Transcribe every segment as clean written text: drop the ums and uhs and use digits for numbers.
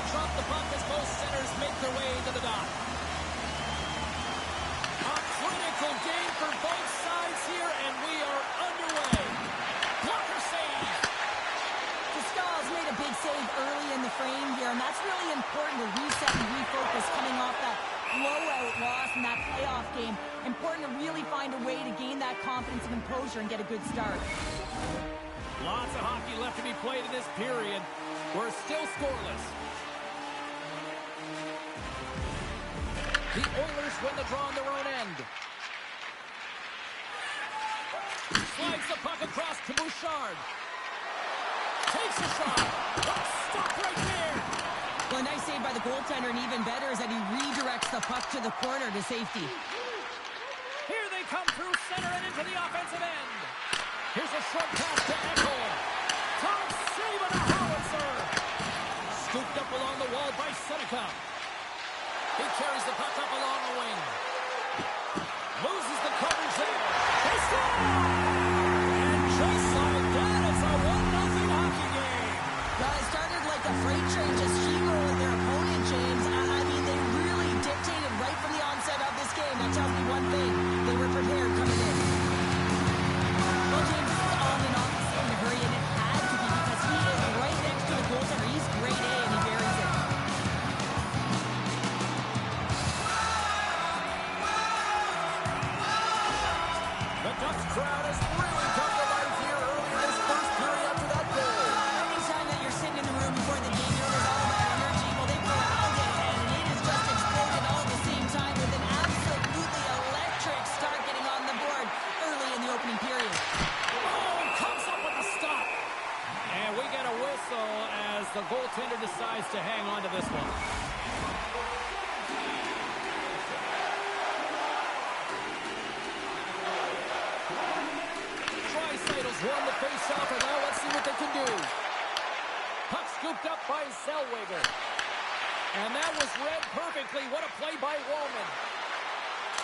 to drop the puck as both centers make their way to the dot. A critical game for both sides here, and we are underway. Blocker save. Pascal's made a big save early in the frame here, and that's really important to reset and refocus coming off that blowout loss in that playoff game. Important to really find a way to gain that confidence and composure and get a good start. Lots of hockey left to be played in this period. We're still scoreless. The Oilers win the draw on their own end. Slides the puck across to Bouchard. Takes a shot. Stop right there. Well, a nice save by the goaltender, and even better is that he redirects the puck to the corner to safety. Here they come through center and into the offensive end. Here's a short pass to Echo. Top save and a howitzer. Scooped up along the wall by Seneca. He carries the puck up along the wing. Loses the coverage there. They score! And just like that, it's a 1-0 hockey game. Well, it started like a freight train just steamrolling their opponent, James. I mean, they really dictated right from the onset of this game. That tells me one thing. They were prepared coming in. Well, James, this is on and off in a hurry, and it had to be because he is right next to the goaltender. He's grade A, and he buries it. The Ducks crowd has really come to life here early in this first period after that goal. Anytime that you're sitting in the room before the game, you're all about energy. Well, they've corralled it, and it has just exploded all at the same time with an absolutely electric start getting on the board early in the opening period. Oh, comes up with a stop. And we get a whistle as the goaltender decides to hang on to this one. Won the face-off, and now let's see what they can do. Puck scooped up by Zellweger. And that was read perfectly. What a play by Wallman.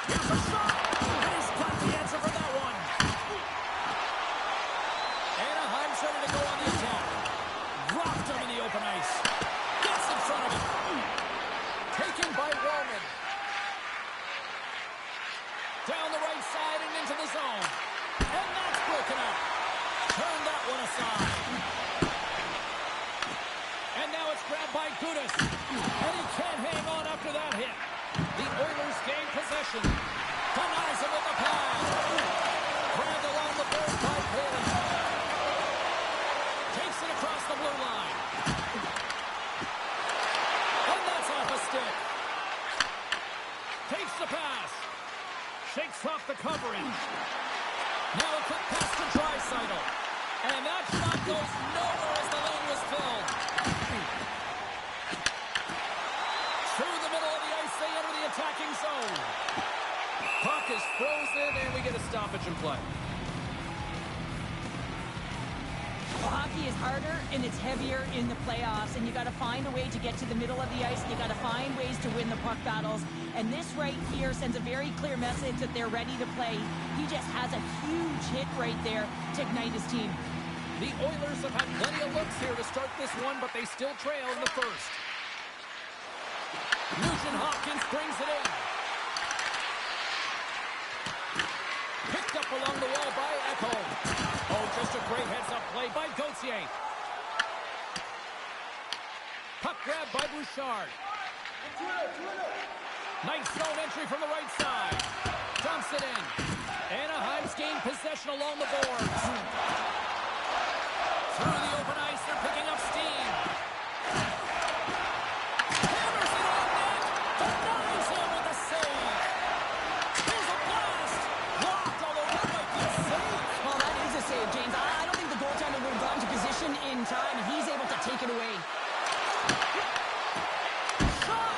Here's a shot. And he's got the answer for that one. Anaheim's ready to go on the attack. Dropped him in the open ice. Gets in front of him. Taken by Wallman. Down the right side and into the zone. And that's broken up. Turn that one aside. And now it's grabbed by Gudas. And he can't hang on after that hit. The Oilers gain possession. Denies him with the pass. Grabbed along the board by Bailey. Takes it across the blue line. And that's off a stick. Takes the pass. Shakes off the coverage. Now a quick pass to Draisaitl. And that shot goes nowhere as the lane was filled. Through the middle of the ice, they enter the attacking zone. Puck is frozen, and we get a stoppage in play. Well, hockey is harder and it's heavier in the playoffs, and you got to find a way to get to the middle of the ice. You got to find ways to win the puck battles, and this right here sends a very clear message that they're ready to play. He just has a huge hit right there to ignite his team. The Oilers have had plenty of looks here to start this one, but they still trail in the first. Nugent-Hopkins brings it in. Picked up along the wall by Echo. Oh, just a great heads-up play by Gauthier. Puck grab by Bouchard. Nice zone entry from the right side. Dumps it in. Anaheim's gained possession along the boards. Through the open ice, they're picking up steam. Hammers it on net. Denies him with a save. Here's a blast. Blocked, although that might be a save. Well, that is a save, James. I don't think the goaltender would have gotten to position in time, and he's able to take it away. Shot.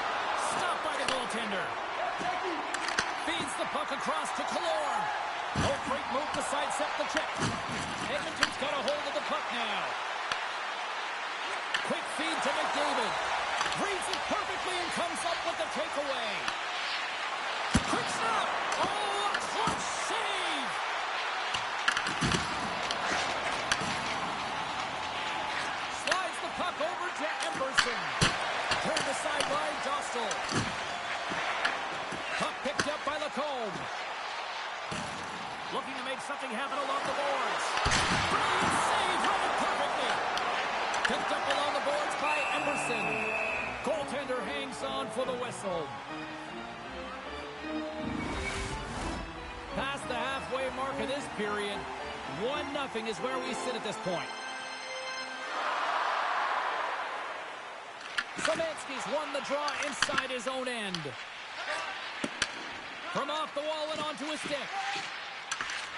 Stopped by the goaltender. Feeds the puck across to Killorn. Oh, great move to sidestep the check. Edmonton's got a hold of the puck now. Quick feed to McDavid. Reads it perfectly and comes up with the takeaway. Quick snap. Oh, a clutch save. Slides the puck over to Emberson. something happen along the boards. Brilliant save, run it perfectly. Picked up along the boards by Emerson. Goaltender hangs on for the whistle. Past the halfway mark of this period, 1-0 is where we sit at this point. Szymanski's won the draw inside his own end. From off the wall and onto his stick.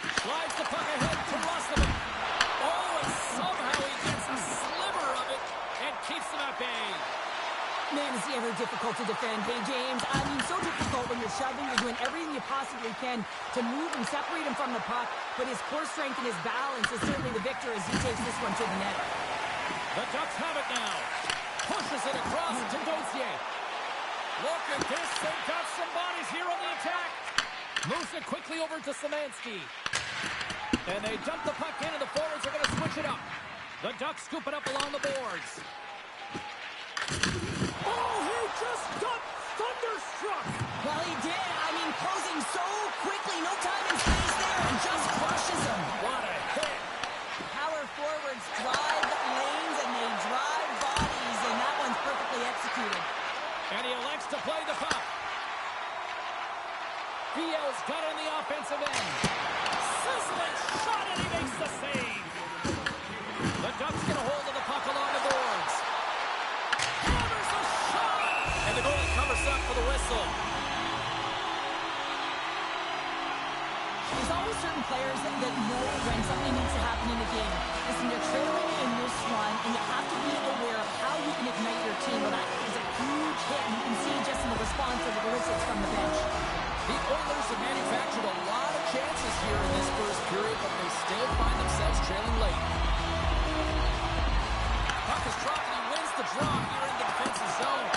Slides the puck ahead to Roslovic. Oh, and somehow he gets a sliver of it and keeps them at bay. Man, is he ever difficult to defend. Hey, James, I mean, so difficult when you're shoving. You're doing everything you possibly can to move and separate him from the puck. But his core strength and his balance is certainly the victor as he takes this one to the net. The Ducks have it now. Pushes it across to Dozier. Look at this. They've got some bodies here on the attack. Moves it quickly over to Szymanski. And they dump the puck in, and the forwards are going to switch it up. The Ducks scoop it up along the boards. Oh, he just got thunderstruck. Well, he did. I mean, closing so quickly. No time and space there, and just crushes him. What a hit. Power forwards drive lanes, and they drive bodies, and that one's perfectly executed. And he elects to play the puck. Viel's got on the offensive end. Sizzling shot, and he makes the save. The Ducks get a hold of the puck along the boards. Hammers the shot! And the goalie covers up for the whistle. There's always certain players that know when something needs to happen in a game. Listen, you're trailing in this one, and you have to be aware of how you can ignite your team. Well, that is a huge hit, and you can see just in the response that it elicits from the bench. The Oilers have manufactured a lot of chances here in this first period, but they still find themselves trailing late. Puck is dropped, and he wins the draw here in the defensive zone.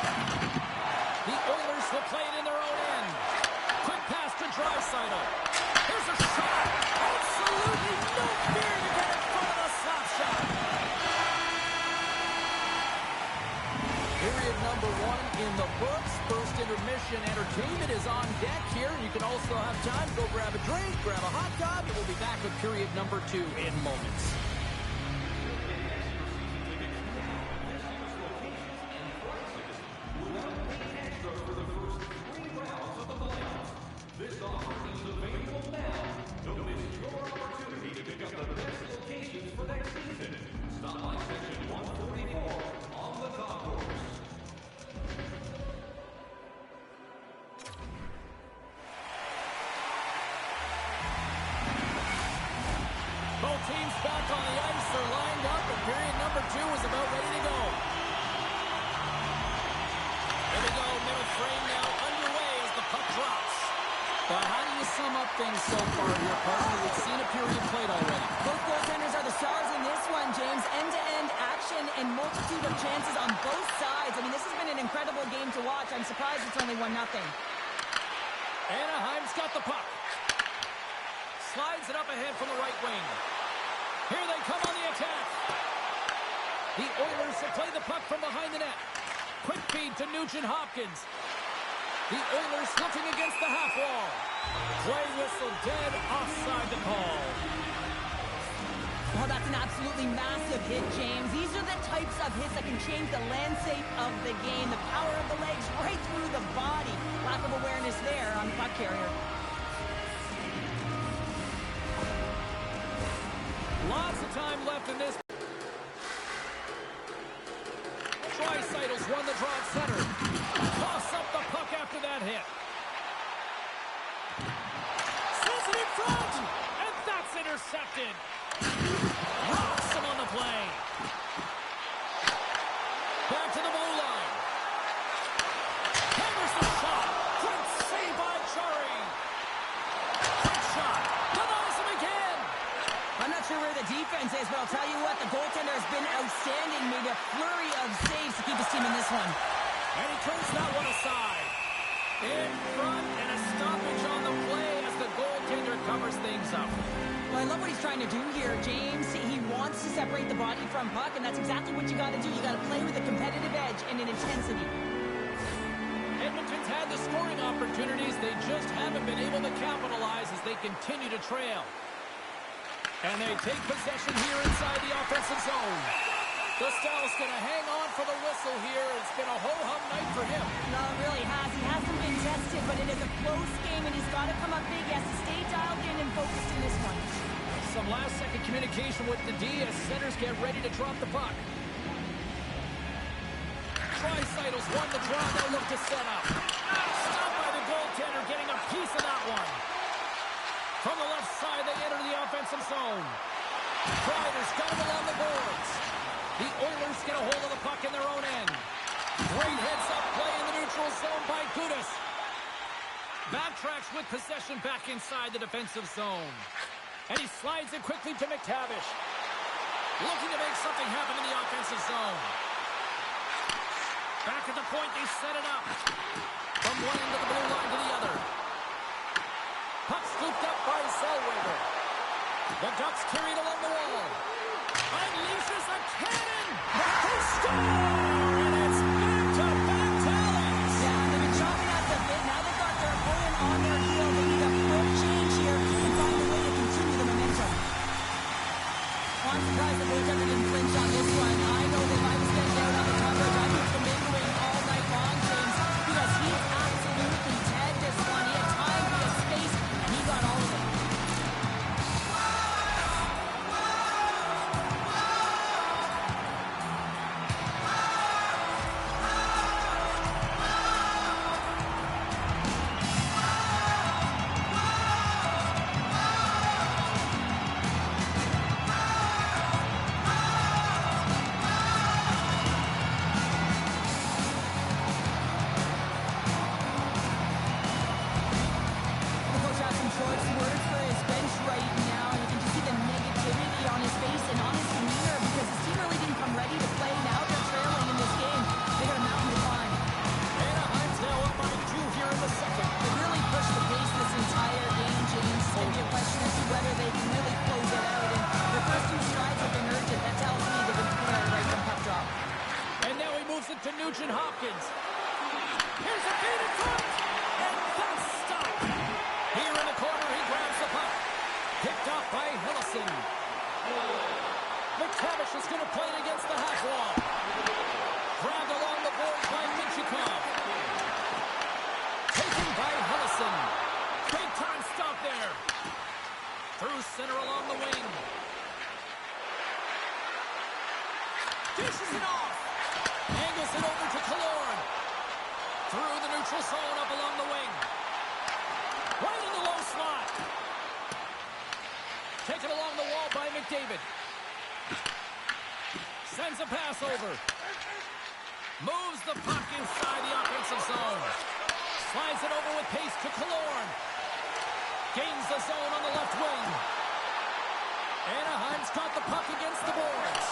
The Oilers will play it in their own end. Quick pass to Draisaitl. Here's a shot. Absolutely no fear to get in front of the slap shot. Period number 1 in the books. First intermission entertainment is on deck here. You can also have time to go grab a drink, grab a hot dog, and we'll be back with period number 2 in moments. This offer is available now. Don't miss your opportunity to pick up the best locations for next season. Stop by section 144 on the golf course. Both teams back on the ice. They're lined up, and period number 2 is about ready to go. Here we go. Middle frame now underway as the puck drops. But how do you sum up things so far here, partner? We've seen a period played already. Both goaltenders are the stars in this one, James. End-to-end action and multitude of chances on both sides. I mean, this has been an incredible game to watch. I'm surprised it's only 1-0. Anaheim's got the puck. Slides it up ahead from the right wing. Here they come on the attack. The Oilers will play the puck from behind the net. Quick feed to Nugent-Hopkins. The Oilers looking against the half wall. Play whistle dead, offside the call. Oh, that's an absolutely massive hit, James. These are the types of hits that can change the landscape of the game. The power of the legs right through the body. Lack of awareness there on the puck carrier. Lots of time left in this. Draisaitl's won the draw at center. Toss up the puck after that hit. Sends it in front, and that's intercepted. Rocks him on the play. Back to the blue line. Hammers the shot. Great save by Chari. Quick shot. Denies him again. I'm not sure where the defense is, but I'll tell you what, the goaltender has been outstanding. Made a flurry of saves to keep his team in this one. And he turns that one aside. In front, and a stoppage on the play as the goaltender covers things up. Well, I love what he's trying to do here, James. He wants to separate the body from puck, and that's exactly what you got to do. You got to play with a competitive edge and an intensity. Edmonton's had the scoring opportunities. They just haven't been able to capitalize as they continue to trail. And they take possession here inside the offensive zone. Costell's going to hang on for the whistle here. It's been a ho-hum night for him. No, it really has. He hasn't been tested, but it is a close game, and he's got to come up big. He has to stay dialed in and focused in this one. Some last-second communication with the D as centers get ready to drop the puck. Tricytles won the draw. They'll look to set up. Stopped by the goaltender, getting a piece of that one. From the left side, they enter the offensive zone. Kreider's got him along the boards. The Oilers get a hold of the puck in their own end. Great heads-up play in the neutral zone by Gudas. Backtracks with possession back inside the defensive zone. And he slides it quickly to McTavish. Looking to make something happen in the offensive zone. Back at the point, they set it up. From one end of the blue line to the other. Puck scooped up by Zellweger. The Ducks carried along the wall. Unleashes a cannon. They score! And it's back-to-back tallies. Yeah, they've been chopping at the bit. Now they've got their opponent on their heel. They need a quick change here and find a way to continue the momentum. Well, I'm surprised the goaltender didn't flinch on this one. I know that if I was getting out on the coverage, I'd put the main all night long, James, because he's absolutely tagged this one. He had time, he had space, and he got all of it. McTavish is going to play it against the half wall. Grabbed along the boards by Minchikov. Taken by Hillison. Big time stop there. Through center along the wing. Dishes it off. Angles it over to Killorn. Through the neutral zone up along the wing. Right in the low slot. Taken along the wall by McDavid. Sends a pass over. Moves the puck inside the offensive zone. Slides it over with pace to Killorn. Gains the zone on the left wing. Anaheim's got the puck against the boards.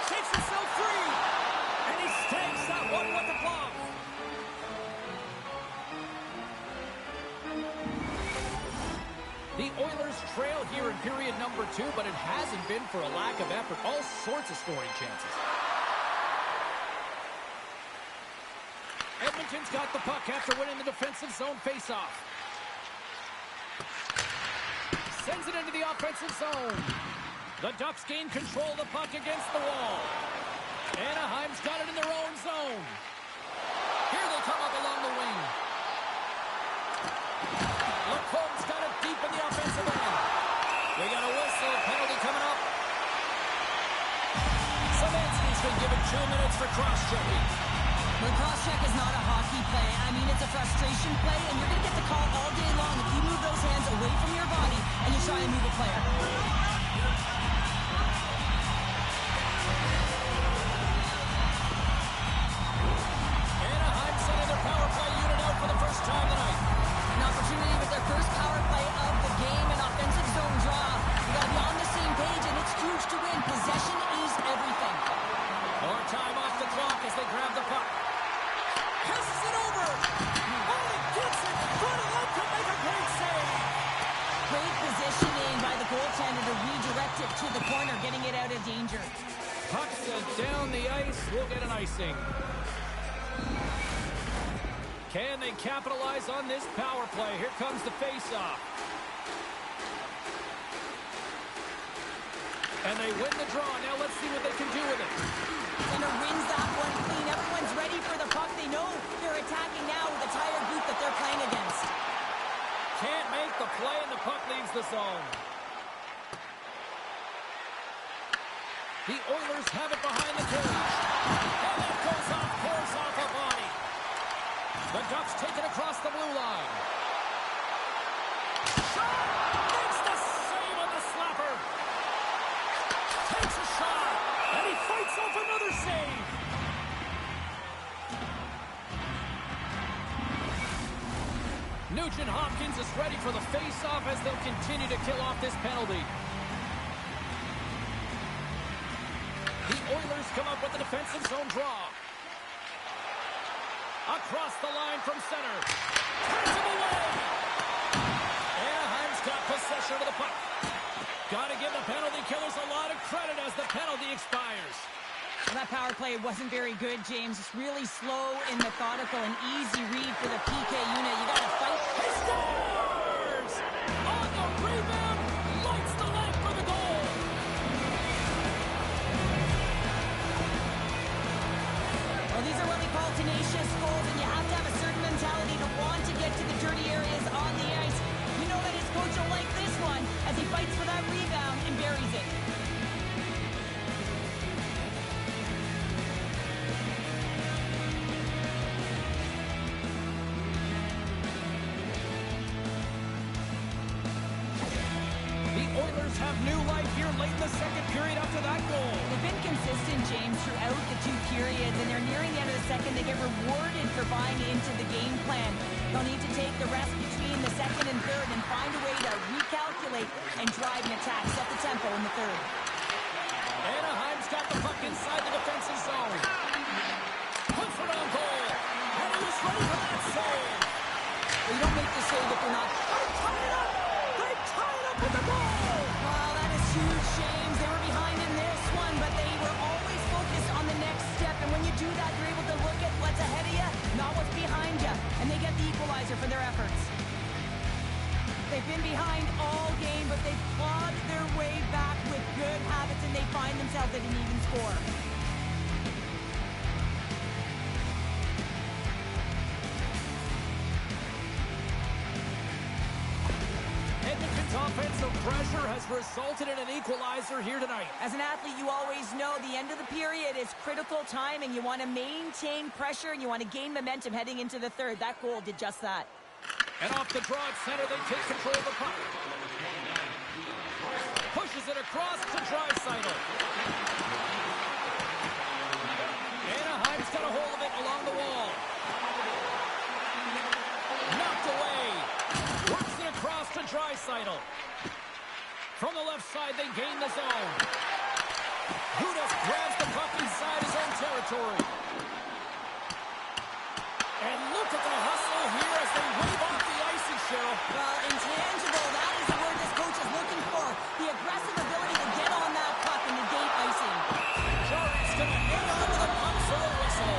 Shakes himself free. And he stakes that one with the glove. The Oilers trail here in period number 2, but it hasn't been for a lack of effort. All sorts of scoring chances. Edmonton's got the puck after winning the defensive zone faceoff. Sends it into the offensive zone. The Ducks gain control of the puck against the wall. Anaheim's got it in their own zone. Here they come up along the wing. Lacomb's got it deep in the offensive end. We got a whistle, penalty coming up. Savansky's been given 2 minutes for cross-checking. The cross-check is not a hockey play. I mean, it's a frustration play, and you're going to get the call all day long if you move those hands away from your body and you try and move a player. Anaheim sending their power play unit out for the first time tonight. An opportunity with their first power play of the game, an offensive zone draw. You got to be on the same page, and it's huge to win. Possession is everything. More time off the clock as they grab the puck. Passes it over. Oh, he gets it. Front of line to make a great save. Great positioning by the goaltender to redirect it to the corner, getting it out of danger. Puck sent down the ice. We'll get an icing. Can they capitalize on this power play? Here comes the face-off. And they win the draw. Now let's see what they can do with it. Center wins that one clean. Everyone's ready for the puck. They know they're attacking now with the tired group that they're playing against. Can't make the play, and the puck leaves the zone. The Oilers have it behind the cage. And that goes off course off a body. The Ducks take it across the blue line. Shot! Makes the save on the slapper. Takes a shot. And he fights off another save. Nugent Hopkins is ready for the face-off as they'll continue to kill off this penalty. The Oilers come up with a defensive zone draw. Across the line from center. Turns him away. Anaheim's got possession of the puck. Got to give the penalty killers a lot of credit as the penalty expires. Well, that power play wasn't very good, James. It's really slow and methodical and easy read for the PK unit. You got to fight. He scores! On the rebound, lights the lamp for the goal. Well, these are what we call tenacious goals, and you have to have a certain mentality to want to get to the dirty areas on the ice. You know that his coach will like this one as he fights for that rebound and buries it. Have new life here late in the second period after that goal. They've been consistent, James, throughout the two periods, and they're nearing the end of the second. They get rewarded for buying into the game plan. They'll need to take the rest between the second and third and find a way to recalculate and drive an attack, set the tempo in the third. Anaheim's got the puck inside the defensive zone. Puts it on goal. And he was ready for that save. Well, you don't make the save if you're not. They tie it up. They tie it up with the goal. Wow, that is huge, James. They were behind in this one, but they were always focused on the next step. And when you do that, you're able to look at what's ahead of you, not what's behind you. And they get the equalizer for their efforts. They've been behind all game, but they've clawed their way back with good habits, and they find themselves at an even score. Edmonton's offensive pressure has resulted in an equalizer here tonight. As an athlete, you always know the end of the period is critical time, and you want to maintain pressure, and you want to gain momentum heading into the third. That goal did just that. And off the draw at center, they take control of the puck. Pushes it across to Draisaitl. Anaheim's got a hold of it along the wall. Knocked away. Works it across to Draisaitl. From the left side, they gain the zone. Gudas grabs the puck inside his own territory. And look at the hustle here as they wave off the icing, Cheryl. Well, intangible, that is the word this coach is looking for. The aggressive ability to get on that puck and negate icing. Jarry's going to hang on to the puck for a whistle.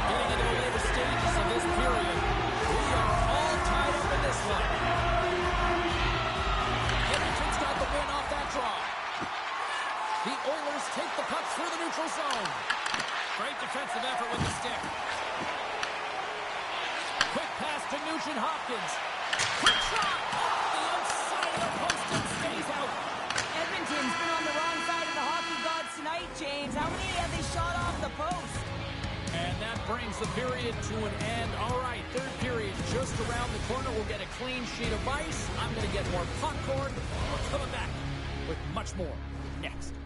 Getting into the later stages of this period, we are all tied up in this one. Edmonton's got the win off that draw. The Oilers take the puck through the neutral zone. Great defensive effort with the stick. Quick pass to Nugent Hopkins. Quick shot off the outside of the post and stays out. Edmonton's been on the wrong side of the hockey gods tonight, James. How many have they shot off the post? And that brings the period to an end. All right, third period just around the corner. We'll get a clean sheet of ice. I'm going to get more popcorn. We're coming back with much more next.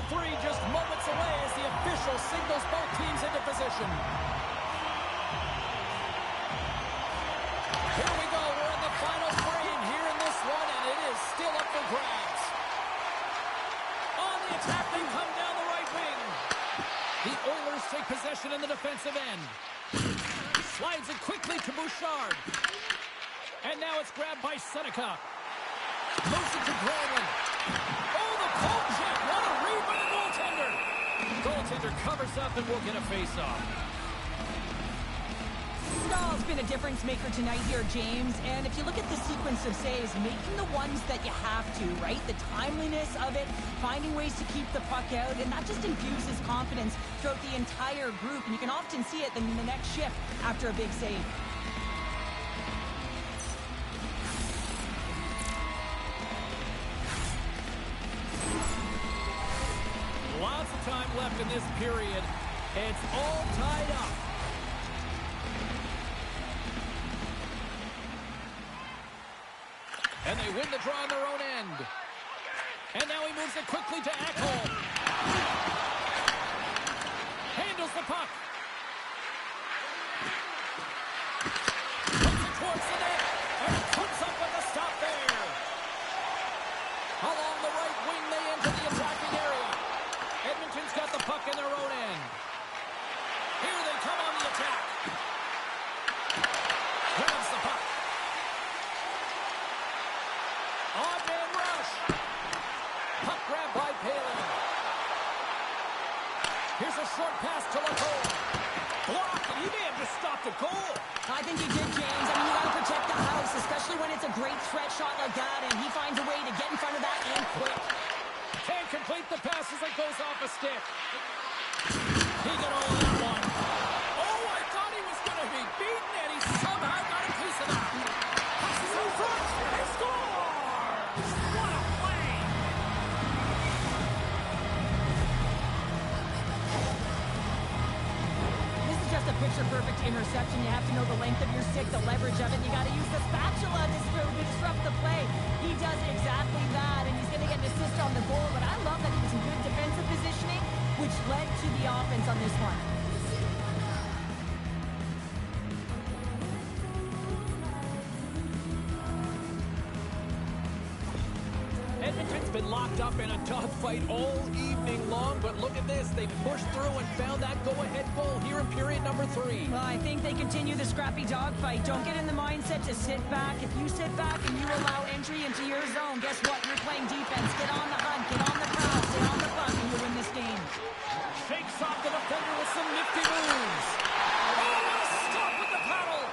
three just moments away as the official signals both teams into position. Here we go. We're in the final frame here in this one, and it is still up for grabs. On the attack, they come down the right wing. The Oilers take possession in the defensive end. Slides it quickly to Bouchard. And now it's grabbed by Seneca. Moves it to Granlund. Oh, the poke check. What a read by the goaltender. Goaltender covers up and will get a face-off. Stahl's been a difference maker tonight here, James. And if you look at the sequence of saves, making the ones that you have to, right? The timeliness of it, finding ways to keep the puck out, and that just infuses confidence throughout the entire group. And you can often see it in the next shift after a big save. Lots of time left in this period. It's all tied up. And they win the draw on their own end. And now he moves it quickly to Ekholm. Handles the puck. Puts it towards the net. And puts up with the stop there. Along the right wing, they enter the attacking area. Edmonton's got the puck in their own end. Here they come on the attack. Grabs the puck. Odd-man rush. Puck grab by Palin. Here's a short pass to Lacombe. Blocked, and he may have just stopped a goal. I think he did, James. I mean, you got to protect the house, especially when it's a great threat shot like that, and he finds a way to get in front of that and quick. Can't complete the pass as it goes off a stick. He got all of that one. Oh, I thought he was going to be beaten, and he somehow got a piece of that. Passes in front. He scores! What a play! This is just a picture-perfect interception. You have to know the length of your stick, the leverage of it. You got to use the spatula to disrupt the play. He does exactly that, and he's going to get an assist on the goal. But I love that he was in good defensive positioning, which led to the offense on this one. Edmonton's been locked up in a dogfight all evening long, but look at this. They pushed through and found that go-ahead goal here in period number 3. Well, I think they continue the scrappy dogfight. Don't get in the mindset to sit back. If you sit back and you allow entry into your zone, guess what? You're playing defense. Get on the hunt, get on the prowl, get on the puck, and you win this game. Shakes off the defender with some nifty moves. Oh, what a stop with the paddle!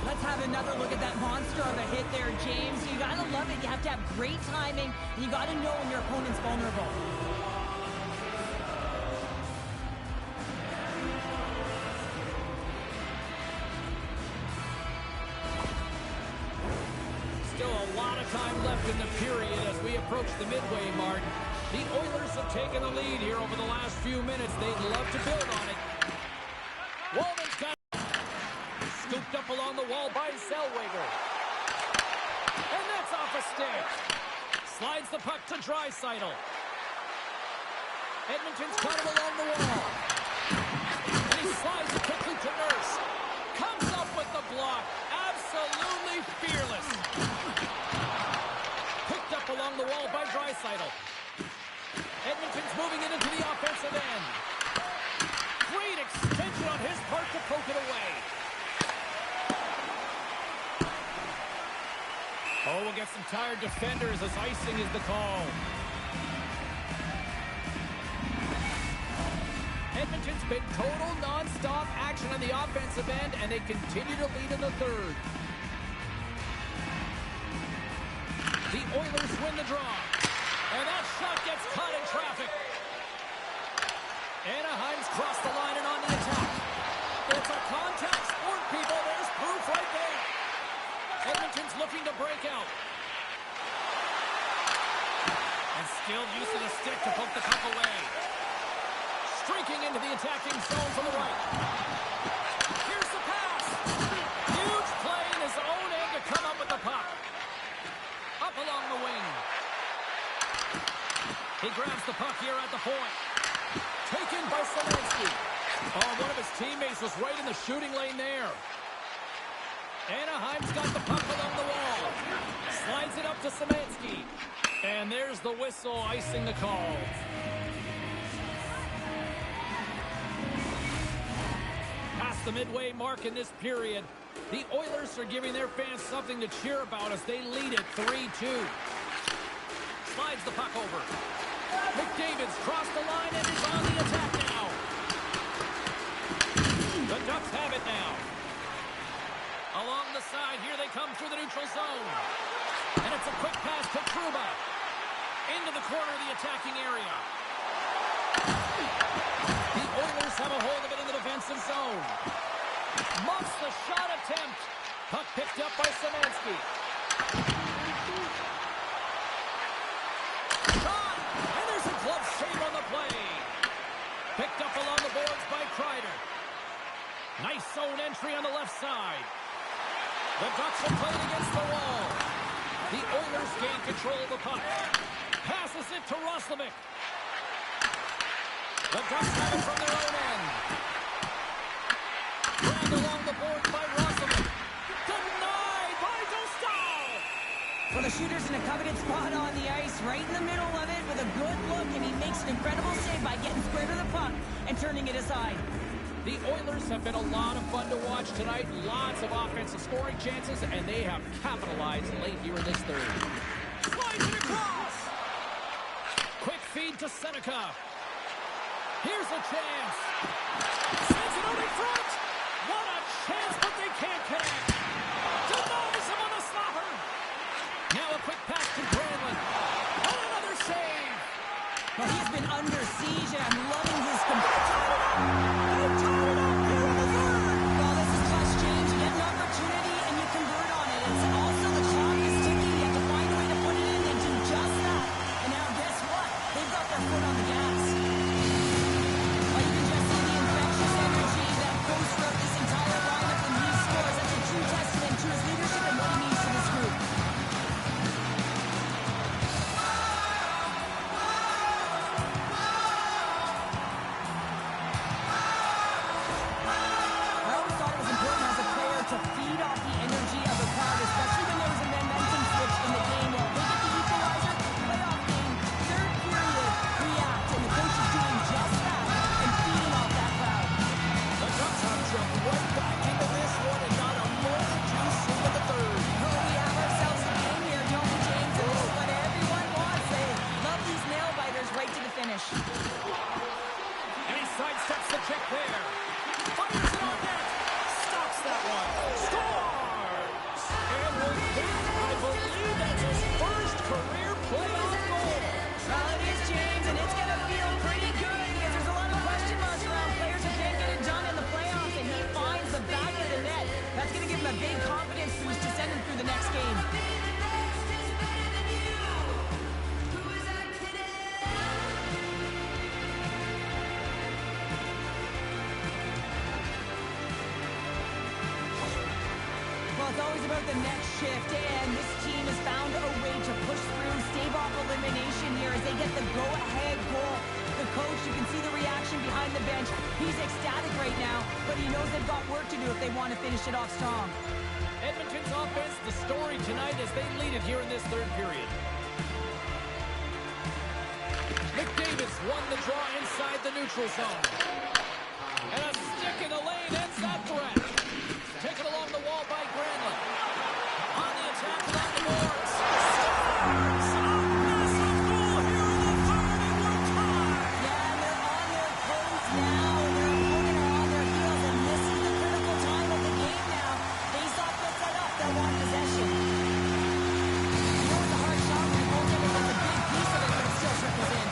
Let's have another look at that monster of a hit there, James. You gotta love it. You have to have great timing, and you gotta know when your opponent's vulnerable. Still a lot of time left in the period as we approach the midway mark. The Oilers have taken the lead here over the last few minutes. They'd love to build on it. Walden's got it. Scooped up along the wall by Zellweger. And that's off a stick. Slides the puck to Draisaitl. Edmonton's got him along the wall. And he slides it quickly to Nurse. Comes up with the block. Absolutely fearless. Picked up along the wall by Draisaitl. Edmonton's moving it into the offensive end. Great extension on his part to poke it away. Oh, we'll get some tired defenders as icing is the call. Edmonton's been total non-stop action on the offensive end, and they continue to lead in the third. The Oilers win the draw. And that shot gets caught in traffic. Anaheim's crossed the line and on the attack. It's a contact sport, people. There's proof right there. Edmonton's looking to break out. And still using the stick to poke the puck away. Streaking into the attacking zone from the right. Here's the pass. Huge play in his own end to come up with the puck. A up along the wing. He grabs the puck here at the point. Taken by Stanley. Oh, one of his teammates was right in the shooting lane there. Anaheim's got the puck along the wall. Slides it up to Szymanski. And there's the whistle icing the call. Past the midway mark in this period, the Oilers are giving their fans something to cheer about as they lead it 3-2. Slides the puck over. McDavid's crossed the line and is on the attack now. The Ducks have it now. Along the side, here they come through the neutral zone. And it's a quick pass to Trouba. Into the corner of the attacking area. The Oilers have a hold of it in the defensive zone. Muffs the shot attempt. Puck picked up by Szymanski. Shot! And there's a glove save on the play. Picked up along the boards by Kreider. Nice zone entry on the left side. The Ducks are playing against the wall. The Oilers gain control of the puck. Passes it to Roslovic. The Ducks have it from their own end. Dragged along the board by Roslovic. Denied by Dostal. Well, the shooter's in a coveted spot on the ice, right in the middle of it with a good look, and he makes an incredible save by getting square to the puck and turning it aside. The Oilers have been a lot of fun to watch tonight. Lots of offensive scoring chances, and they have capitalized late here in this third. Slides it across. Quick feed to Seneca. Here's a chance. Sends it out in front. What a chance, but they can't connect. Denies him on the slapper. Now a quick pass to Granlund. And another save. Well, he's been under siege, and I'm loving his the next shift, and this team has found a way to push through, stave off elimination here as they get the go-ahead goal. The coach, you can see the reaction behind the bench. He's ecstatic right now, but he knows they've got work to do if they want to finish it off strong. Edmonton's offense, the story tonight as they lead it here in this third period. McDavid's won the draw inside the neutral zone. And a stick in the lane ends that threat. Taken along the wall by Granlund. On the attack along the boards. Scores! A massive goal here in the third, and we're tied. Yeah, they're on their toes now. Their opponent are on their heels, and this is the critical time of the game now. Face-off gets set up. They'll want possession. You know it's a hard shot when the goaltender gets a big piece of it, but it still trickles in.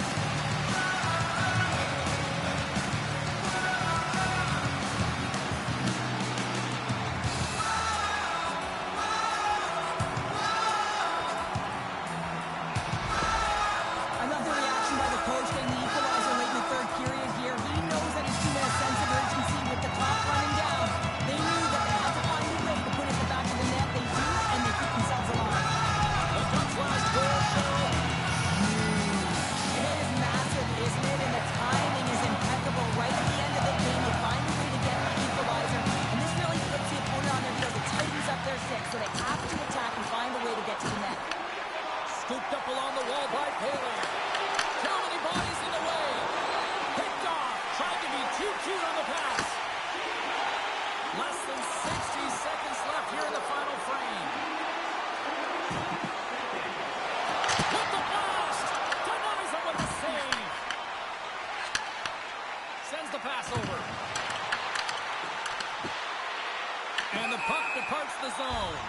Scooped up along the wall by Paley. Too many bodies in the way. Picked off. Trying to be too cute on the pass. Less than 60 seconds left here in the final frame. With the blast. Denies him with the save. Sends the pass over. And the puck departs the zone.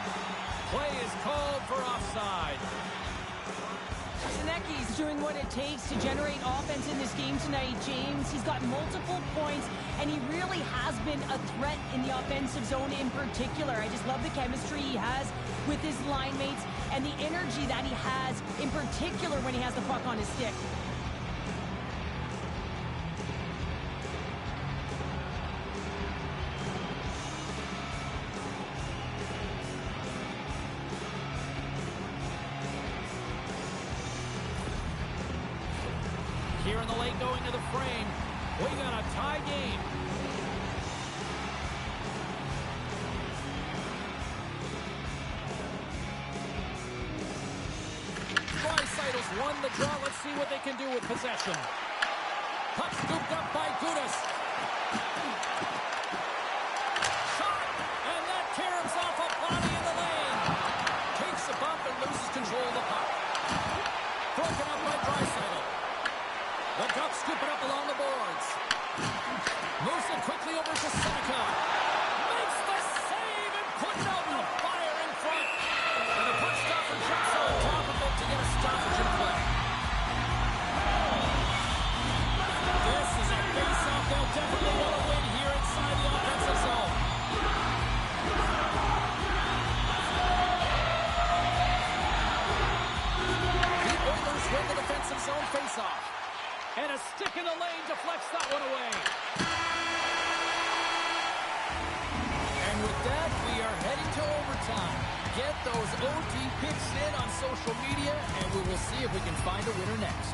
Play is called for offside. Zanecki's doing what it takes to generate offense in this game tonight, James. He's got multiple points, and he really has been a threat in the offensive zone in particular. I just love the chemistry he has with his line mates and the energy that he has in particular when he has the puck on his stick. Here in the late going to the frame. We got a tie game. Draisaitl's won the draw. Let's see what they can do with possession. Puck scooped up by Gudas. Shot! And that tears off a body in the lane. Takes a bump and loses control of the puck. Broken up by Draisaitl. The Ducks scoop it up along the boards. Moves it quickly over to Seneca. Makes the save and putting out the fire in front. And the puck stopper jumps on top of it to get a stoppage in play. This is a face-off they'll definitely want to win here inside the offensive zone. The Oilers win the defensive zone face-off. And a stick in the lane deflects that one away. And with that, we are heading to overtime. Get those OT picks in on social media, and we will see if we can find a winner next.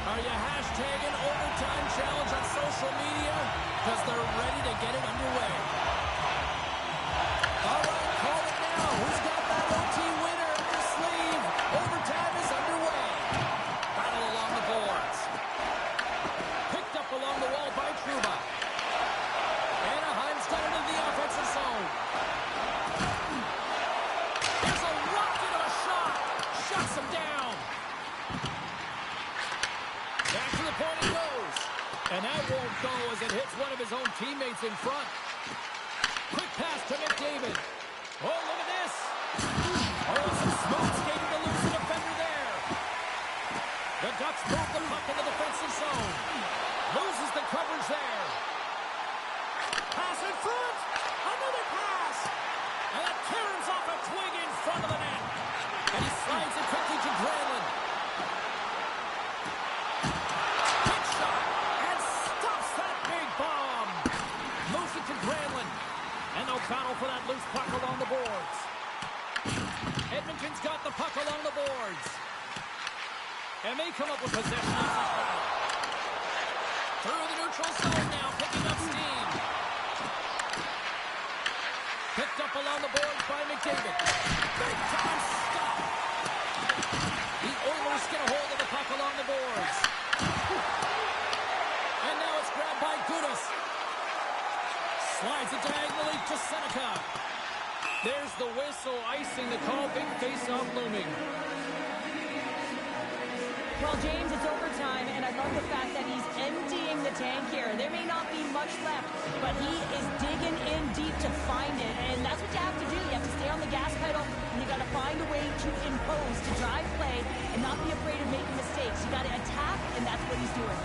Are you hashtagging overtime challenge on social media? Because they're ready to get it underway. All right, call it now. Who's got that OT winner up their sleeve? Overtime is underway. Battle along the boards. Picked up along the wall by Trouba. Anaheim's got it in the offensive zone. There's a rocket of a shot. Shuts him down. Back to the point it goes. And that won't go as it hits one of his own teammates in front. Quick pass to McDavid. Oh, look at this. Oh, some smooth skating to lose the defender there. The Ducks move the puck in the defensive zone. Loses the coverage there. Pass in front. Another pass. And that tears off a twig in front of the net. And he slides it quickly to Granlund. And no battle for that loose puck along the boards. Edmonton's got the puck along the boards. And they come up with possession. Through the neutral zone now, picking up steam. Picked up along the boards by McDavid. Big time stop. The Oilers get a hold of the puck along the boards. And now it's grabbed by Gudas. Slides it diagonally to Seneca. There's the whistle, icing the call. Big face-off looming. Well, James, it's overtime, and I love the fact that he's emptying the tank here. There may not be much left, but he is digging in deep to find it, and that's what you have to do. You have to stay on the gas pedal, and you got to find a way to impose, to drive play, and not be afraid of making mistakes. You got to attack, and that's what he's doing.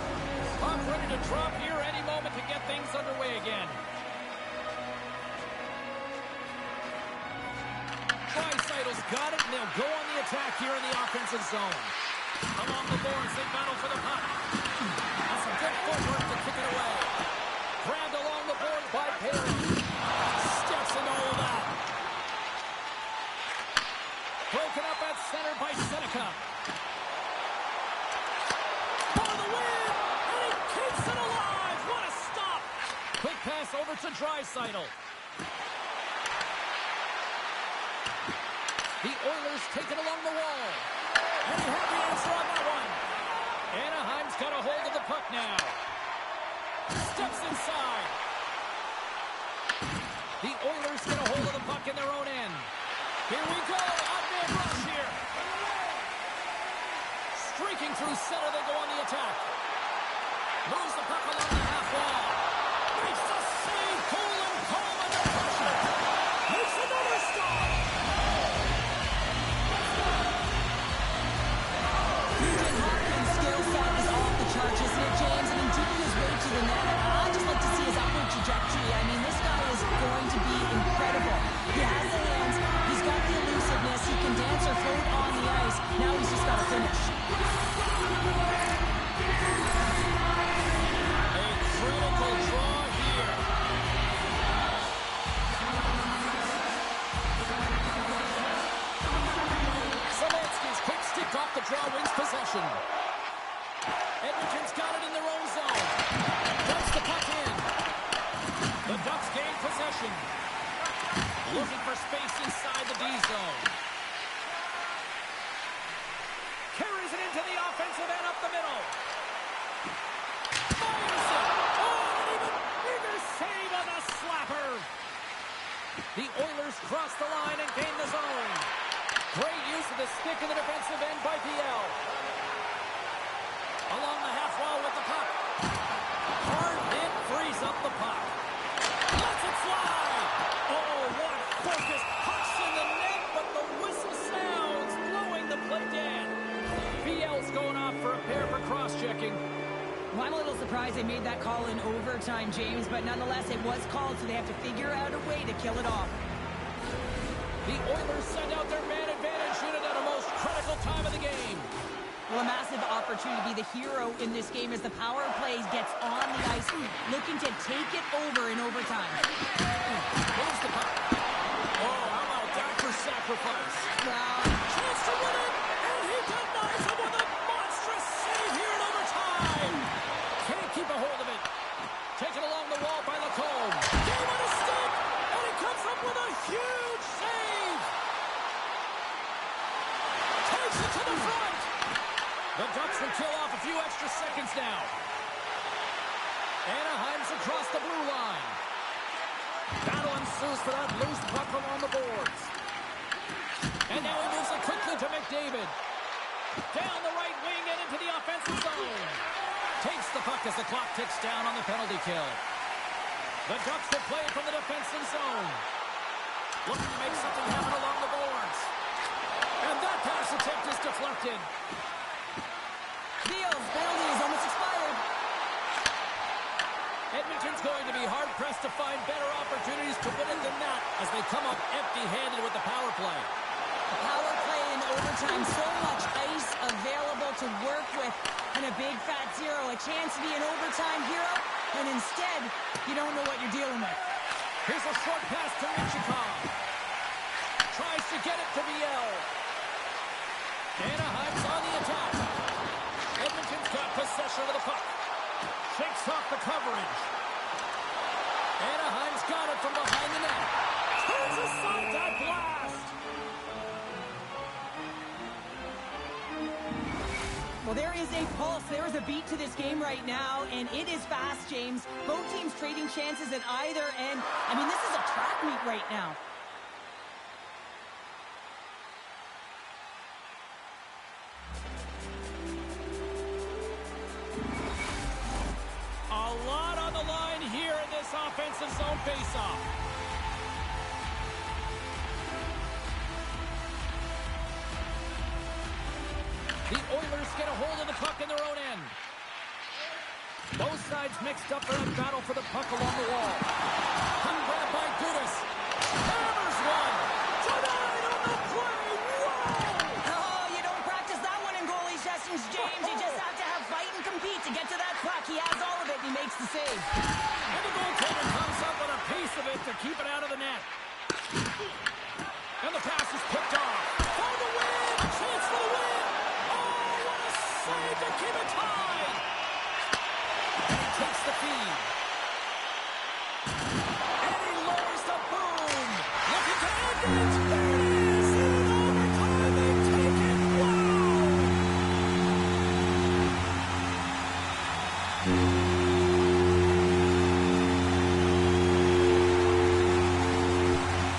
Puck ready to drop here any moment to get things underway again. Draisaitl's got it, and they'll go on the attack here in the offensive zone. Along the boards, they battle for the puck. That's some good footwork to kick it away. Grabbed along the board by Perry. Steps into all of that. Broken up at center by Seneca. For the win! And he keeps it alive! What a stop! Quick pass over to Draisaitl. The Oilers take it along the wall. And he had the answer on that one. Anaheim's got a hold of the puck now. Steps inside. The Oilers get a hold of the puck in their own end. Here we go. Odd-man rush here. Streaking through center, they go on the attack. Moves the puck along the half wall. Makes the save. Cool and calm under pressure. Makes another stop. Isn't it, James? I mean, digging his way to the net. I'd just like to see his upward trajectory. I mean, this guy is going to be incredible. He has the hands. He's got the elusiveness. He can dance or float on the ice. Now he's just got to finish. A critical draw here. Szymanski's quick stick off the draw, wins possession. Edmonton's got it in their own zone. Dumps the puck in. The Ducks gain possession. Looking for space inside the D zone. Carries it into the offensive end up the middle. Fires it. Oh, an even bigger save on the slapper. The Oilers cross the line and gain the zone. Great use of the stick in the defensive end by PL. Along the half wall with the puck. Hard hit, frees up the puck. Lets it fly. Oh, what focus. Pucks in the net, but the whistle sounds, blowing the play dead. PL's going off for a pair for cross-checking. Well, I'm a little surprised they made that call in overtime, James, but nonetheless, it was called, so they have to figure out a way to kill it off. The Oilers send out their man advantage unit at a most critical time of the game. Well, a massive opportunity to be the hero in this game as the power play gets on the ice, looking to take it over in overtime. Moves the puck. Oh, how about that for sacrifice? Well, Chance to win it, and he denies him with a monstrous save here in overtime. Can't keep a hold of it. Taken along the wall by Lacombe. Game on a stick, and he comes up with a huge save. Takes it to the front. The Ducks will kill off a few extra seconds now. Anaheim's across the blue line. Battle ensues for that loose puck along the boards. And now he moves it quickly to McDavid. Down the right wing and into the offensive zone. Takes the puck as the clock ticks down on the penalty kill. The Ducks will play from the defensive zone. Looking to make something happen along the boards. And that pass attempt is deflected. Neal's penalty is almost expired. Edmonton's going to be hard-pressed to find better opportunities to win it than that as they come up empty-handed with the power play. The power play in overtime, so much ice available to work with, and a big fat zero. A chance to be an overtime hero, and instead, you don't know what you're dealing with. Here's a short pass to Michikov. Tries to get it to Viel. Anaheim's on the attack. possession of the puck. Shakes off the coverage. Anaheim's got it from behind the net. Turns aside that blast. Well, there is a pulse. There is a beat to this game right now, and it is fast, James. Both teams trading chances at either end. I mean, this is a track meet right now. A lot on the line here in this offensive zone faceoff. The Oilers get a hold of the puck in their own end. Both sides mixed up in a battle for the puck along the wall. Puck grab by Dudas. Hammers one. Denied on the play. Whoa! Oh, you don't practice that one in goalie sessions, James. You just have to have fight and compete to get to that puck. He has all of it, and he makes the save. And the goaltender comes up with a piece of it to keep it out of the net. And the pass is picked off. For the win! A chance for the win! Save to keep it tied. And he takes the feed. And he lowers the boom. Looking to end it. There it is. In overtime, they take it. Wow.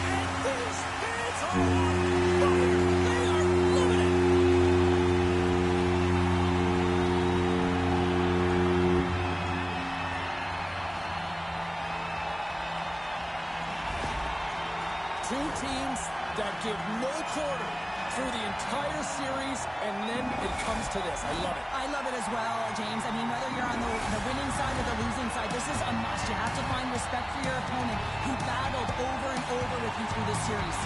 And these fans are on fire. They are loving it. Two teams that give no quarter through the entire series, and then it comes to this. I love it. I love it as well, James. I mean, whether you're on the winning side or the losing side, this is a must. You have to find respect for your opponent who battled over and over with you through this series.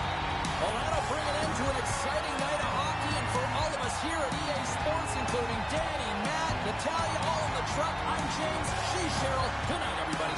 Well, that'll bring an end to an exciting night of hockey, and for all of us here at EA Sports, including Danny, Matt, Natalia, all in the truck, I'm James. She's Cheryl. Good night, everybody.